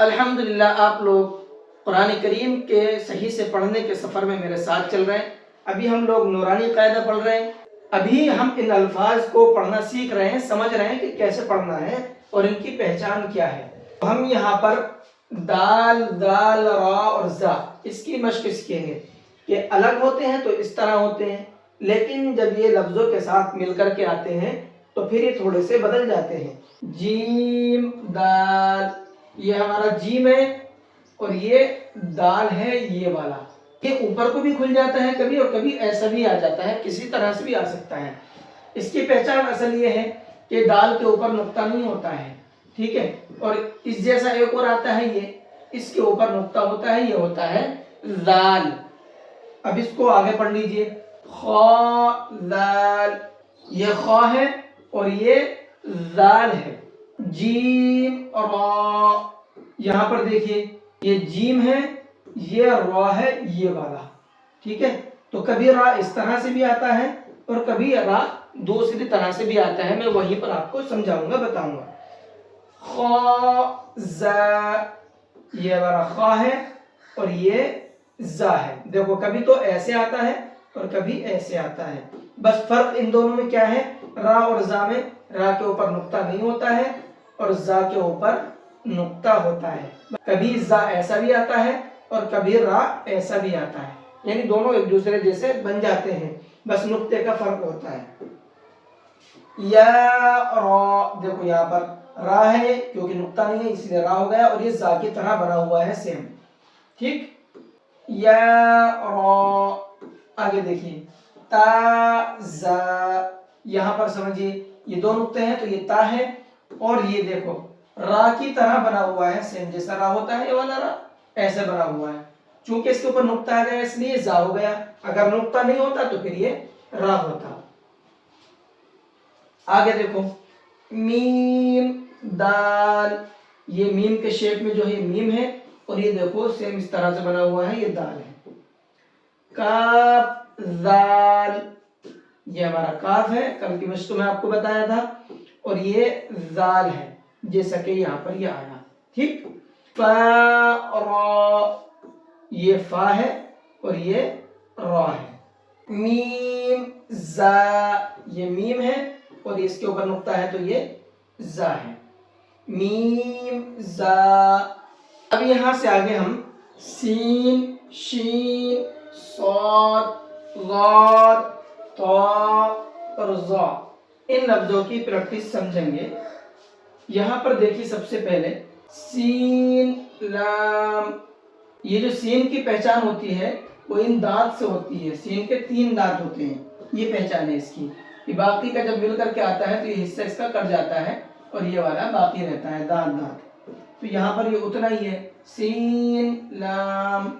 अल्हम्दुलिल्लाह आप लोग कुरान करीम के सही से पढ़ने के सफ़र में मेरे साथ चल रहे हैं। अभी हम लोग नूरानी कायदा पढ़ रहे हैं। अभी हम इन अल्फाज को पढ़ना सीख रहे हैं, समझ रहे हैं कि कैसे पढ़ना है और इनकी पहचान क्या है। हम यहाँ पर दाल, दाल, रा और जा इसकी मश्क सीखेंगे। ये अलग होते हैं तो इस तरह होते हैं, लेकिन जब ये लफ्ज़ों के साथ मिल कर के आते हैं तो फिर ये थोड़े से बदल जाते हैं। जीम, दाल, ये हमारा जीम है और ये दाल है ये वाला। ये ऊपर को भी खुल जाता है कभी और कभी ऐसा भी आ जाता है, किसी तरह से भी आ सकता है। इसकी पहचान असल ये है कि दाल के ऊपर नुक्ता नहीं होता है, ठीक है। और इस जैसा एक और आता है, ये इसके ऊपर नुक्ता होता है, ये होता है दाल। अब इसको आगे पढ़ लीजिए। खा, दाल, ये खा है और ये दाल है। जीम, रा, यहाँ पर देखिए ये जीम है, ये रा है ये वाला, ठीक है। तो कभी रा इस तरह से भी आता है और कभी रा दूसरी तरह से भी आता है। मैं वहीं पर आपको समझाऊंगा, बताऊंगा। खा, जा, ये हमारा खा है और ये जा है। देखो कभी तो ऐसे आता है और कभी ऐसे आता है। बस फर्क इन दोनों में क्या है, रा और जा में रा के ऊपर नुक्ता नहीं होता है और जा के ऊपर नुक्ता होता है। कभी जा ऐसा भी आता है और कभी रा ऐसा भी आता है, यानी दोनों एक दूसरे जैसे बन जाते हैं, बस नुक्ते का फर्क होता है। या रा, देखो यहाँ पर रा है क्योंकि नुक्ता नहीं है इसलिए रा हो गया और ये जा की तरह बना हुआ है सेम, ठीक। या रा, आगे देखिए ता, जा, यहाँ पर समझिए ये दो नुक्ते हैं तो ये ता है और ये देखो रा की तरह बना हुआ है, सेम जैसा रा होता है ये वाला रा ऐसे बना हुआ है। चूंकि इसके ऊपर नुक्ता आ गया इसलिए जा हो गया, अगर नुक्ता नहीं होता तो फिर ये रा होता। आगे देखो मीम, दाल, ये मीम के शेप में जो है मीम है और ये देखो सेम इस तरह से बना हुआ है, ये दाल है। काफ, दाल, ये हमारा काफ है, कल की मश्क में आपको बताया था, और ये दाल है जैसा कि यहाँ पर ये आया, ठीक। फा, रा, ये फा है और ये रा है। मीम, जा, ये मीम है और इसके ऊपर नुक्ता है तो ये जा है। मीम, जा। अब यहाँ से आगे हम सीन, शीन, सौद, ज़ाद, ता और ज़ा इन लफ्जों की प्रैक्टिस समझेंगे। यहाँ पर देखिए सबसे पहले सीन, लाम, ये जो सीन की पहचान होती है वो इन दांत से होती है। सीन के 3 दांत होते हैं, ये पहचान है इसकी। ये बाकी का जब मिल करके आता है तो ये हिस्सा इसका कट जाता है और ये वाला बाकी रहता है, दांत दांत। तो यहाँ पर ये उतना ही है, सीन, लाम।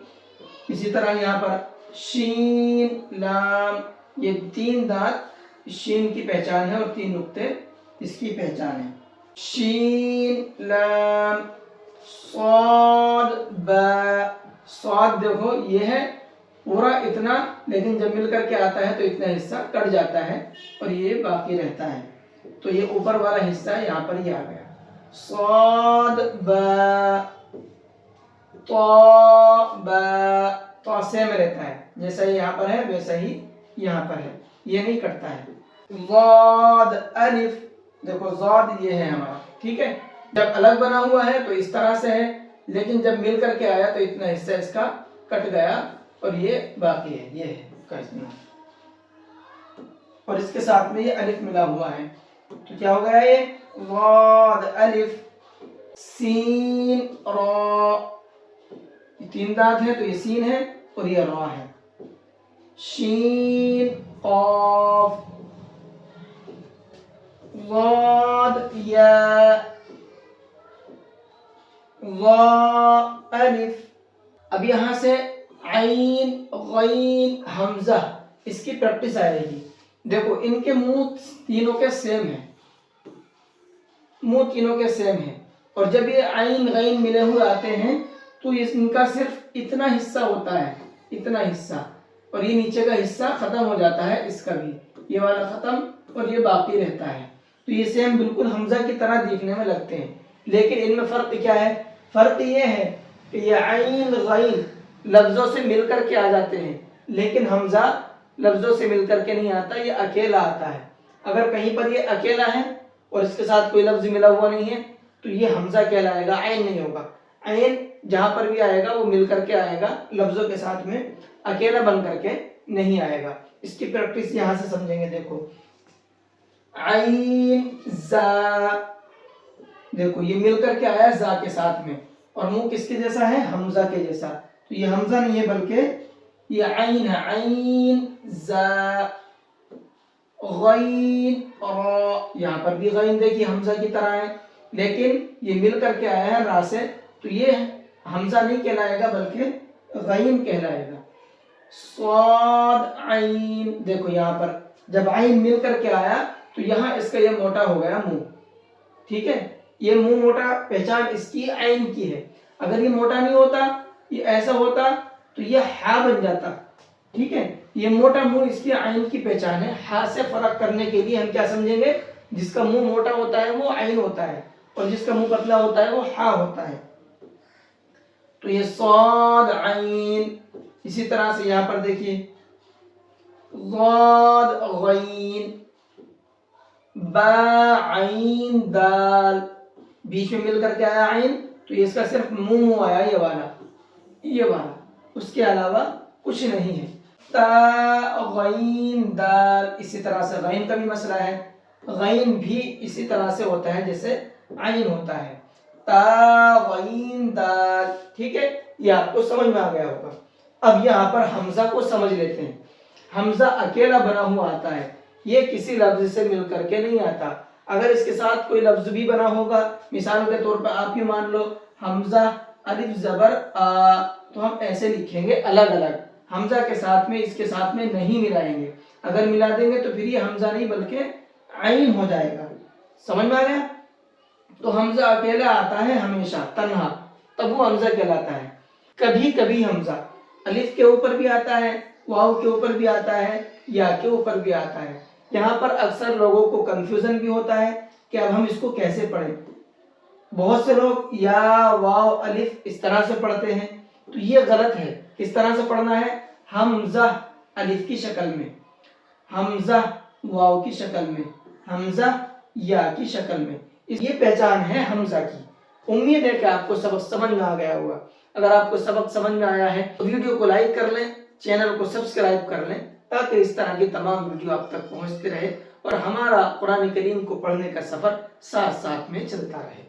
इसी तरह यहाँ पर शीन, लाम, ये 3 दांत शीन की पहचान है और 3 नुक्ते इसकी पहचान है। शीन, लाम, स्वाद, बा। स्वाद देखो ये है पूरा इतना, लेकिन जब मिल करके आता है तो इतना हिस्सा कट जाता है और ये बाकी रहता है, तो ये ऊपर वाला हिस्सा यहाँ पर ही आ गया। स्वाद, बा, तो सेम रहता है, जैसा यहाँ पर है वैसा ही यहाँ पर है, ये नहीं कटता है। ज़ाद, अलिफ, देखो ज़ाद ये है हमारा, ठीक है। जब अलग बना हुआ है तो इस तरह से है, लेकिन जब मिल करके आया तो इतना हिस्सा इसका कट गया और ये बाकी है, ये है इसका इतना, और इसके साथ में ये अलिफ मिला हुआ है तो क्या हो गया, ये ज़ाद, अलिफ, सीन, रा, 3 दांत है तो ये सीन है और ये रा है। शीन, क़ाफ, ज़ाद, या, ज़ा, अलिफ। अब यहाँ से आइन, गईन, हमजा, इसकी प्रैक्टिस आएगी। देखो इनके मुंह तीनों के सेम है, मुंह तीनों के सेम है, और जब ये आइन गईन मिले हुए आते हैं तो इनका सिर्फ इतना हिस्सा होता है, इतना हिस्सा, और ये नीचे का हिस्सा खत्म हो जाता है, इसका भी ये वाला खत्म और ये बाकी रहता है। तो ये सेम बिल्कुल हमजा की तरह दिखने में लगते हैं, लेकिन इनमें फर्क क्या है, فرق یہ ہے کہ یہ عین غین لفظوں سے مل کر کے آ جاتے ہیں، لیکن حمزہ لفظوں سے مل کر کے نہیں آتا، یہ اکیلا آتا ہے۔ اگر کہیں پر یہ اکیلا ہے اور اس کے ساتھ کوئی لفظ ملا ہوا نہیں ہے تو یہ حمزہ کہلائے گا، عین نہیں ہوگا۔ عین جہاں پر بھی آئے گا وہ مل کر کے آئے گا، لفظوں کے ساتھ میں اکیلا بن کر کے نہیں آئے گا۔ اس کی پریکٹس یہاں سے سمجھیں گے، دیکھو عین زا، دیکھو یہ مل کر کے آیا زا کے ساتھ میں، اور منہ کس کے جیسا ہے؟ حمزہ کے جیسا، تو یہ حمزہ نہیں ہے بلکہ یہ عین ہے، عین زا غین را، یہاں پر بھی غین دیکھیے حمزہ کی طرح ہے، لیکن یہ مل کر کے آیا ہے را سے، تو یہ حمزہ نہیں کہلائے گا بلکہ غین کہلائے گا۔ صاد عین، دیکھو یہاں پر جب عین مل کر کے آیا تو یہاں اس کا یہ موٹا ہو گیا منہ، ٹھیک ہے، یہ منہ موٹا پہچان اس کی عین کی ہے۔ اگر یہ موٹا نہیں ہوتا، یہ ایسا ہوتا تو یہ ہا بن جاتا، ٹھیک ہے، یہ موٹا منہ اس کی عین کی پہچان ہے۔ ہا سے فرق کرنے کے لیے ہم کیا سمجھیں گے؟ جس کا منہ موٹا ہوتا ہے وہ عین ہوتا ہے، اور جس کا منہ پتلا ہوتا ہے وہ ہا ہوتا ہے۔ تو یہ صاد عین، اسی طرح سے یہاں پر دیکھیے ضاد غین، با عین دال، بیچ میں مل کر کے آیا عین، تو یہ اس کا صرف منہ آیا، یہ والا، اس کے علاوہ کچھ نہیں ہے۔ تا غین دال، اسی طرح سے غین کا بھی مسئلہ ہے، غین بھی اسی طرح سے ہوتا ہے جیسے عین ہوتا ہے، تا غین دال، ٹھیک ہے، یہ آپ کو سمجھ میں آ گیا ہوگا۔ اب یہاں پر حمزہ کو سمجھ لیتے ہیں۔ حمزہ اکیلا بنا ہوا آتا ہے، یہ کسی لفظ سے مل کر کے نہیں آتا۔ اگر اس کے ساتھ کوئی لفظ بھی بنا ہوگا، مثال کے طور پر آپ ہی مان لو حمزہ الف زبر آ، تو ہم ایسے لکھیں گے الگ الگ، حمزہ کے ساتھ میں اس کے ساتھ میں نہیں ملائیں گے۔ اگر ملا دیں گے تو پھر یہ حمزہ نہیں بلکہ عین ہو جائے گا۔ سمجھ میں آ گیا؟ تو حمزہ اکیلا آتا ہے ہمیشہ تنہا، تب وہ حمزہ کہلاتا ہے۔ کبھی کبھی حمزہ الف کے اوپر بھی آتا ہے، واو کے اوپر بھی آتا ہے، یا کے اوپر بھی آتا ہے۔ یہاں پر اکثر لوگوں کو کنفیوژن بھی ہوتا ہے کہ اب ہم اس کو کیسے پڑھیں۔ بہت سے لوگ یا واو الف اس طرح سے پڑھتے ہیں، تو یہ غلط ہے۔ کس طرح سے پڑھنا ہے؟ حمزہ الف کی شکل میں، حمزہ واو کی شکل میں، حمزہ یا کی شکل میں، یہ پہچان ہے حمزہ کی۔ امید ہے کہ آپ کو سبق سمجھ میں آ گیا ہوگا۔ اگر آپ کو سبق سمجھ میں آیا ہے تو ویڈیو کو لائک کر لیں، چینل کو سبسکرائب کر لیں، تاکہ اس طرح کی تمام ویڈیو آپ تک پہنچتے رہے اور ہمارا قرآن کریم کو پڑھنے کا سفر ساتھ ساتھ میں چلتا رہے۔